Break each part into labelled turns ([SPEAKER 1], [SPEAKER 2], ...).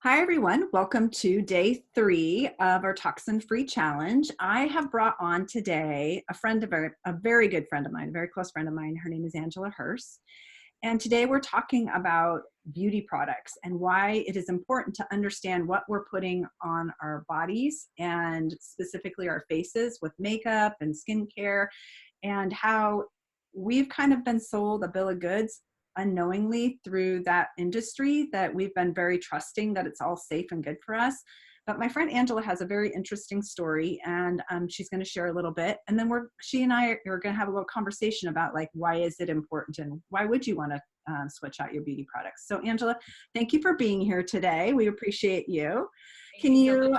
[SPEAKER 1] Hi, everyone. Welcome to day 3 of our Toxin-Free Challenge. I have brought on today a very good friend of mine, a very close friend of mine. Her name is Angela Hurst. And today we're talking about beauty products and why it is important to understand what we're putting on our bodies and specifically our faces with makeup and skincare, and how we've kind of been sold a bill of goods unknowingly through that industry, that we've been very trusting that it's all safe and good for us. But my friend Angela has a very interesting story, and she's going to share a little bit, and then she and I are going to have a little conversation about, like, why is it important and why would you want to switch out your beauty products. So Angela, thank you for being here today. We appreciate you.
[SPEAKER 2] Thank
[SPEAKER 1] Can
[SPEAKER 2] you so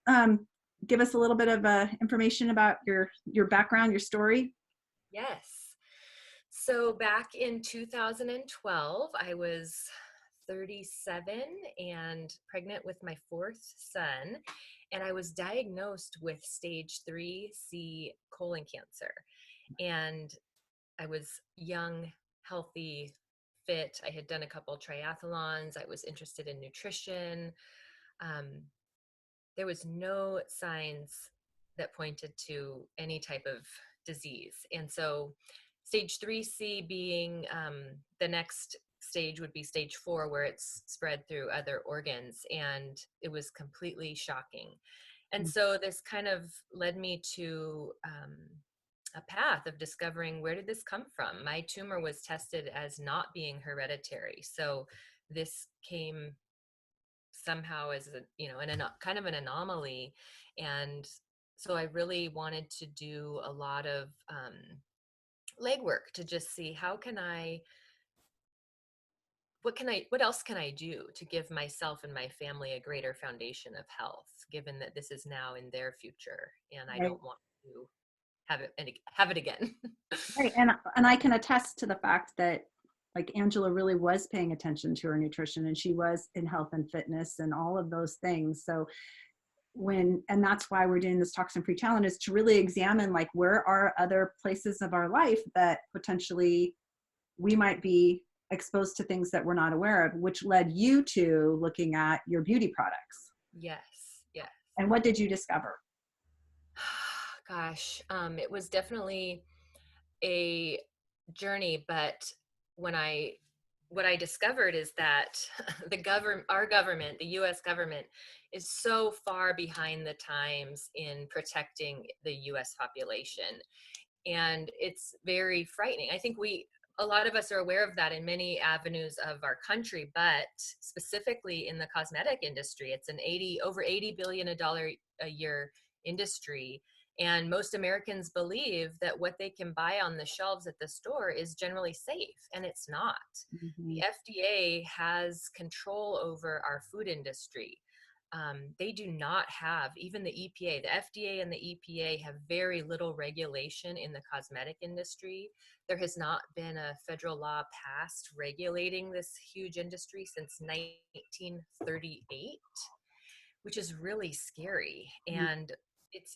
[SPEAKER 2] much.
[SPEAKER 1] you give us a little bit of information about your background, your story?
[SPEAKER 2] Yes. So back in 2012, I was 37 and pregnant with my fourth son, and I was diagnosed with stage 3C colon cancer. And I was young, healthy, fit. I had done a couple triathlons. I was interested in nutrition. Um, there was no signs that pointed to any type of disease. And so stage 3C being the next stage would be stage 4, where it's spread through other organs. And it was completely shocking. And so this kind of led me to a path of discovering, where did this come from? My tumor was tested as not being hereditary. So this came somehow as kind of an anomaly. And so I really wanted to do a lot of legwork to just see, what else can I do to give myself and my family a greater foundation of health, given that this is now in their future and I
[SPEAKER 1] Right.
[SPEAKER 2] don't want to have it again.
[SPEAKER 1] Right. And I can attest to the fact that, like, Angela really was paying attention to her nutrition, and she was in health and fitness and all of those things. So and that's why we're doing this toxin free challenge, is to really examine, like, where are other places of our life that potentially we might be exposed to things that we're not aware of, which led you to looking at your beauty products.
[SPEAKER 2] Yes, yes.
[SPEAKER 1] And what did you discover?
[SPEAKER 2] Gosh, it was definitely a journey, but when I what I discovered is that our government, the US government, is so far behind the times in protecting the US population. And it's very frightening. I think a lot of us are aware of that in many avenues of our country, but specifically in the cosmetic industry, it's an over $80 billion a year industry. And most Americans believe that what they can buy on the shelves at the store is generally safe, and it's not.
[SPEAKER 1] Mhm.
[SPEAKER 2] The FDA has control over our food industry. They do not have, even the EPA, the FDA and the EPA have very little regulation in the cosmetic industry. There has not been a federal law passed regulating this huge industry since 1938, which is really scary. And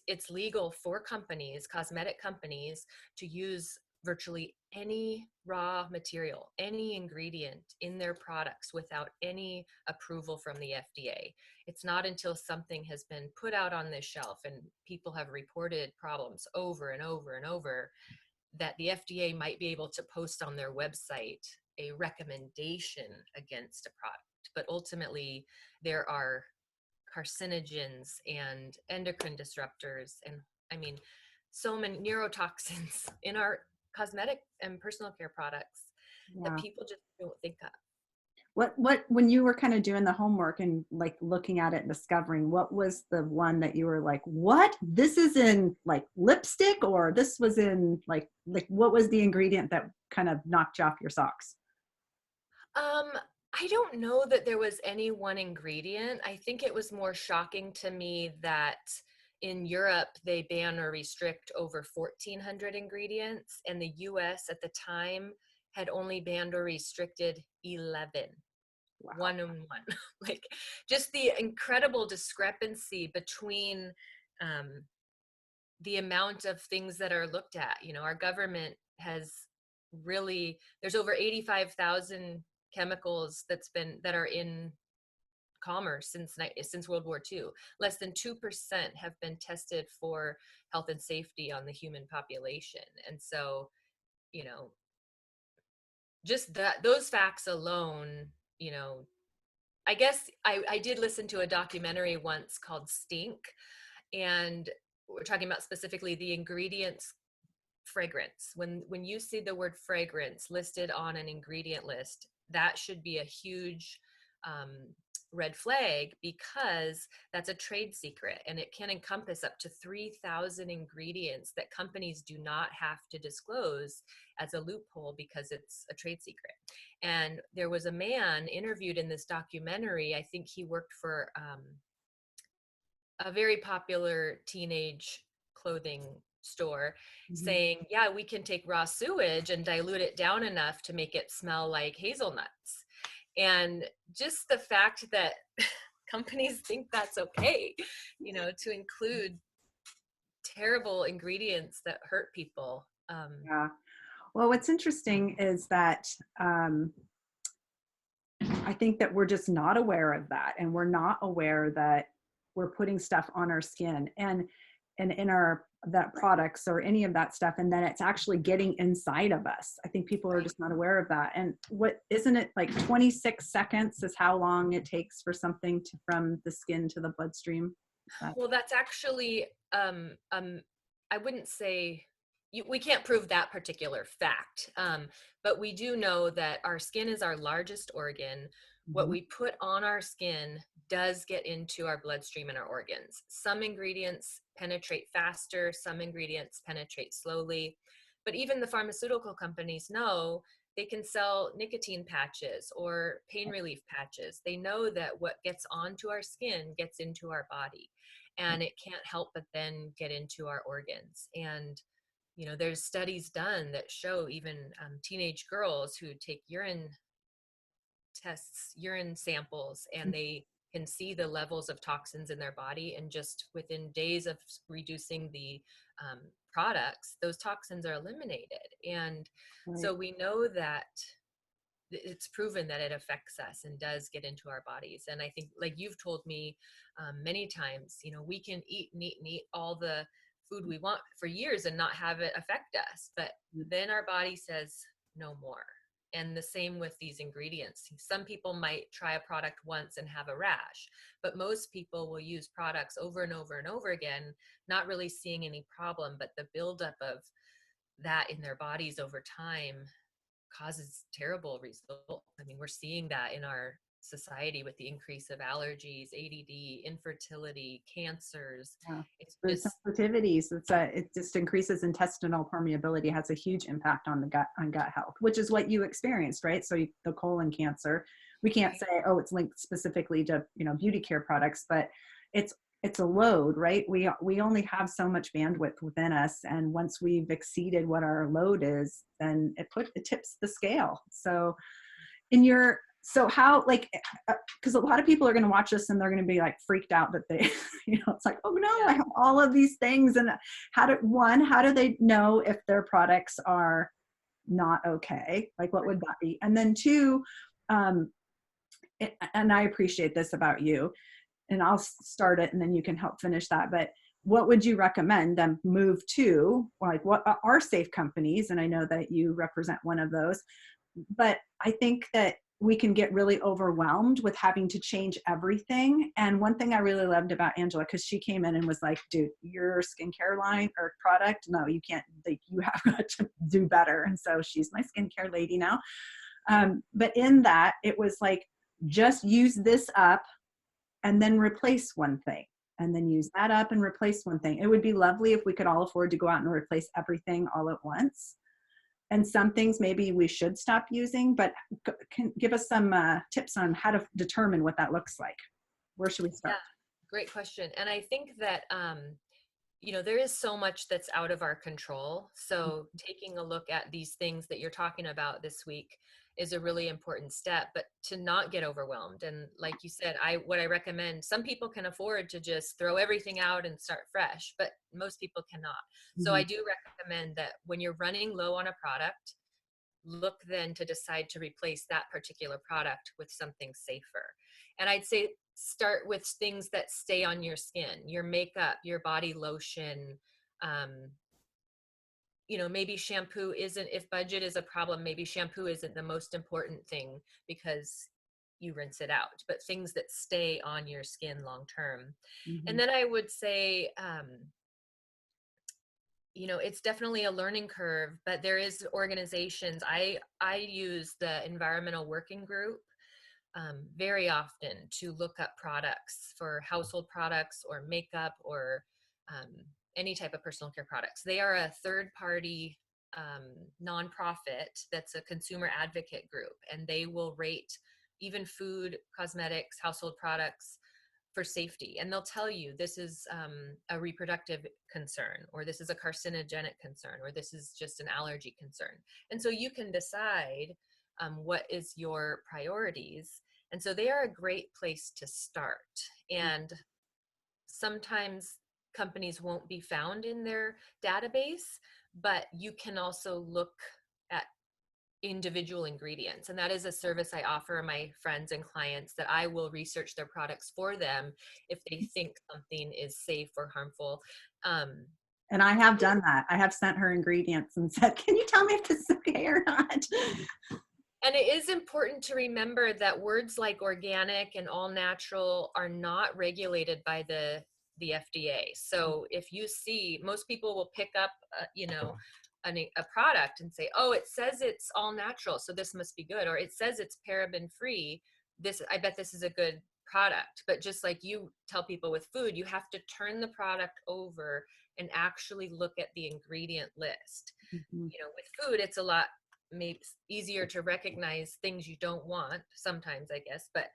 [SPEAKER 2] it's legal for companies, cosmetic companies, to use virtually any raw material, any ingredient in their products without any approval from the FDA. It's not until something has been put out on this shelf and people have reported problems over and over and over that the FDA might be able to post on their website a recommendation against a product. But ultimately, there are carcinogens and endocrine disruptors, and I mean, so many neurotoxins in our cosmetic and personal care products that
[SPEAKER 1] Yeah.
[SPEAKER 2] people just don't think of.
[SPEAKER 1] When you were kind of doing the homework and, like, looking at it and discovering, what was the one that you were like, what? This is in, like, lipstick, or this was in, like what was the ingredient that kind of knocked you off your socks?
[SPEAKER 2] Um, I don't know that there was any one ingredient. I think it was more shocking to me that in Europe they ban or restrict over 1,400 ingredients, and the US at the time had only banned or restricted 11.
[SPEAKER 1] Wow.
[SPEAKER 2] One and one. Like, just the incredible discrepancy between um, the amount of things that are looked at. Our government has there's over 85,000 chemicals that are in commerce since World War II. Less than 2% have been tested for health and safety on the human population. And so, you know, just those facts alone, you know, I guess I did listen to a documentary once called Stink, and we're talking about specifically the ingredients fragrance. When you see the word fragrance listed on an ingredient list, that should be a huge um, red flag, because that's a trade secret and it can encompass up to 3,000 ingredients that companies do not have to disclose as a loophole because it's a trade secret. And there was a man interviewed in this documentary. I think he worked for a very popular teenage clothing store,
[SPEAKER 1] Mhm.
[SPEAKER 2] saying, yeah, we can take raw sewage and dilute it down enough to make it smell like hazelnuts. And just the fact that companies think that's okay, you know, to include terrible ingredients that hurt people.
[SPEAKER 1] Yeah. Well, what's interesting is that um, I think that we're just not aware of that, and we're not aware that we're putting stuff on our skin and in our that products or any of that stuff, and then it's actually getting inside of us. I think people are
[SPEAKER 2] Right.
[SPEAKER 1] just not aware of that. And what isn't it like 26 seconds is how long it takes for something to from the skin to the bloodstream? That,
[SPEAKER 2] Well, that's actually, I wouldn't say we can't prove that particular fact, but we do know that our skin is our largest organ. What
[SPEAKER 1] mhm.
[SPEAKER 2] we put on our skin does get into our bloodstream and our organs. Some ingredients penetrate faster, some ingredients penetrate slowly. But even the pharmaceutical companies know they can sell nicotine patches or pain relief patches. They know that what gets onto our skin gets into our body, and it can't help but then get into our organs. And you know, there's studies done that show even teenage girls who take urine samples, and they can see the levels of toxins in their body, and just within days of reducing the products, those toxins are eliminated. And
[SPEAKER 1] Right.
[SPEAKER 2] so we know that it's proven that it affects us and does get into our bodies. And I think, like you've told me many times, you know, we can eat and eat and eat all the food we want for years and not have it affect us, but then our body says no more. And the same with these ingredients. Some people might try a product once and have a rash, but most people will use products over and over and over again, not really seeing any problem, but the buildup of that in their bodies over time causes terrible results. I mean, we're seeing that in our society with the increase of allergies, ADD, infertility, cancers.
[SPEAKER 1] Yeah.
[SPEAKER 2] It's
[SPEAKER 1] The
[SPEAKER 2] just
[SPEAKER 1] sensitivities, it just increases intestinal permeability, has a huge impact on the gut, on gut health, which is what you experienced, right? So the colon cancer, we can't
[SPEAKER 2] right.
[SPEAKER 1] say, oh, it's linked specifically to, beauty care products, but it's, it's a load, right? We only have so much bandwidth within us. And once we've exceeded what our load is, then it tips the scale. So in your, so how, like, because a lot of people are going to watch this and they're going to be like freaked out that they, it's like, oh no, I
[SPEAKER 2] Yeah.
[SPEAKER 1] have all of these things. And how do they know if their products are not okay? Like, what would that be? And then two, um, and I appreciate this about you, and I'll start it and then you can help finish that. But what would you recommend them move to? Like, what are safe companies? And I know that you represent one of those, but I think that we can get really overwhelmed with having to change everything. And one thing I really loved about Angela, because she came in and was like, dude, your skincare line or product, no, you can't, like, you have got to do better. And so she's my skincare lady now. But in that, it was like, just use this up and then replace one thing, and then use that up and replace one thing. It would be lovely if we could all afford to go out and replace everything all at once. And some things maybe we should stop using, but can give us some tips on how to determine what that looks like. Where should we
[SPEAKER 2] Yeah.
[SPEAKER 1] start?
[SPEAKER 2] Great question. And I think that, you know, there is so much that's out of our control. So taking a look at these things that you're talking about this week is a really important step, but to not get overwhelmed. And like you said, what I recommend, some people can afford to just throw everything out and start fresh, but most people cannot. So
[SPEAKER 1] Mm-hmm.
[SPEAKER 2] I do recommend that when you're running low on a product, look then to decide to replace that particular product with something safer. And I'd say start with things that stay on your skin, your makeup, your body lotion. Um, maybe shampoo isn't, if budget is a problem, maybe shampoo isn't the most important thing because you rinse it out, but things that stay on your skin long term. And
[SPEAKER 1] Mhm.
[SPEAKER 2] then I would say, it's definitely a learning curve, but there is organizations. I use the Environmental Working Group very often to look up products for household products or makeup or um, any type of personal care products. They are a third party nonprofit that's a consumer advocate group, and they will rate even food, cosmetics, household products for safety. And they'll tell you this is a reproductive concern, or this is a carcinogenic concern, or this is just an allergy concern. And so you can decide what is your priorities. And so they are a great place to start. And sometimes companies won't be found in their database, but you can also look at individual ingredients. And that is a service I offer my friends and clients, that I will research their products for them if they think something is safe or harmful. Um,
[SPEAKER 1] And I have done that. I have sent her ingredients and said, can you tell me if this is okay or not?
[SPEAKER 2] And it is important to remember that words like organic and all natural are not regulated by the FDA. So if you see, most people will pick up, a product and say, "Oh, it says it's all natural, so this must be good," or "It says it's paraben free. I bet this is a good product." But just like you tell people with food, you have to turn the product over and actually look at the ingredient list.
[SPEAKER 1] Mhm.
[SPEAKER 2] With food, it's a lot maybe easier to recognize things you don't want sometimes, I guess. But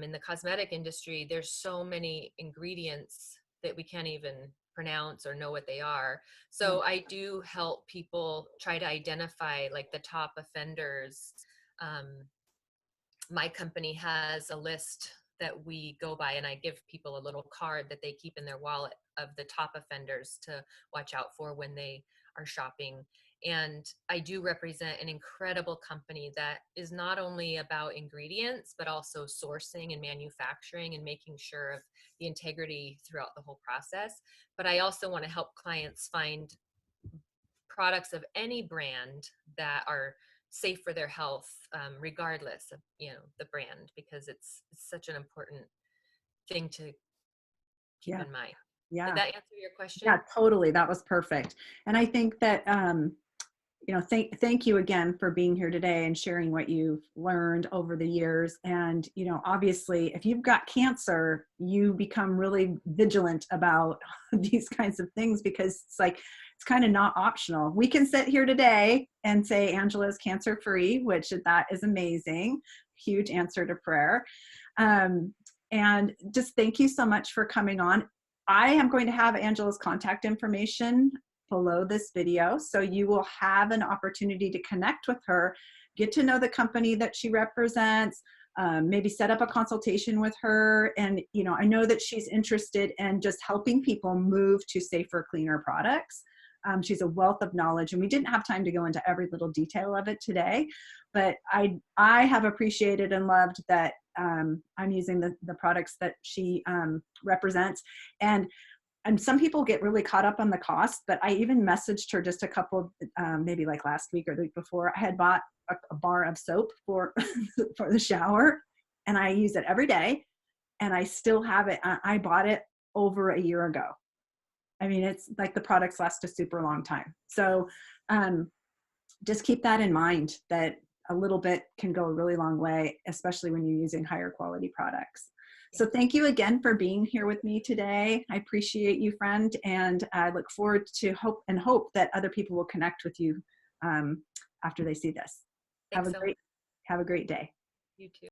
[SPEAKER 2] in the cosmetic industry, there's so many ingredients that we can't even pronounce or know what they are.
[SPEAKER 1] Yeah.
[SPEAKER 2] So I do help people try to identify like the top offenders. Um, my company has a list that we go by, and I give people a little card that they keep in their wallet of the top offenders to watch out for when they are shopping. And I do represent an incredible company that is not only about ingredients, but also sourcing and manufacturing and making sure of the integrity throughout the whole process. But I also want to help clients find products of any brand that are safe for their health, regardless of the brand, because it's such an important thing to keep
[SPEAKER 1] Yeah.
[SPEAKER 2] in mind. Did
[SPEAKER 1] Yeah.
[SPEAKER 2] that answer your question?
[SPEAKER 1] Yeah, totally. That was perfect. And I think that, thank you again for being here today and sharing what you've learned over the years. And, obviously, if you've got cancer, you become really vigilant about these kinds of things, because it's like, it's kind of not optional. We can sit here today and say Angela's cancer free, which that is amazing. Huge answer to prayer. And just thank you so much for coming on. I am going to have Angela's contact information below this video, so you will have an opportunity to connect with her, get to know the company that she represents, maybe set up a consultation with her. And I know that she's interested in just helping people move to safer, cleaner products. She's a wealth of knowledge, and we didn't have time to go into every little detail of it today, but I have appreciated and loved that I'm using the products that she represents. And some people get really caught up on the cost, but I even messaged her just a couple, maybe like last week or the week before. I had bought a bar of soap for for the shower, and I use it every day, and I still have it. I bought it over a year ago. I mean, it's like the products last a super long time. So just keep that in mind, that a little bit can go a really long way, especially when you're using higher quality products. So thank you again for being here with me today. I appreciate you, friend, and I look forward to hope that other people will connect with you after they see this.
[SPEAKER 2] Thanks so much.
[SPEAKER 1] Have a great day.
[SPEAKER 2] You too.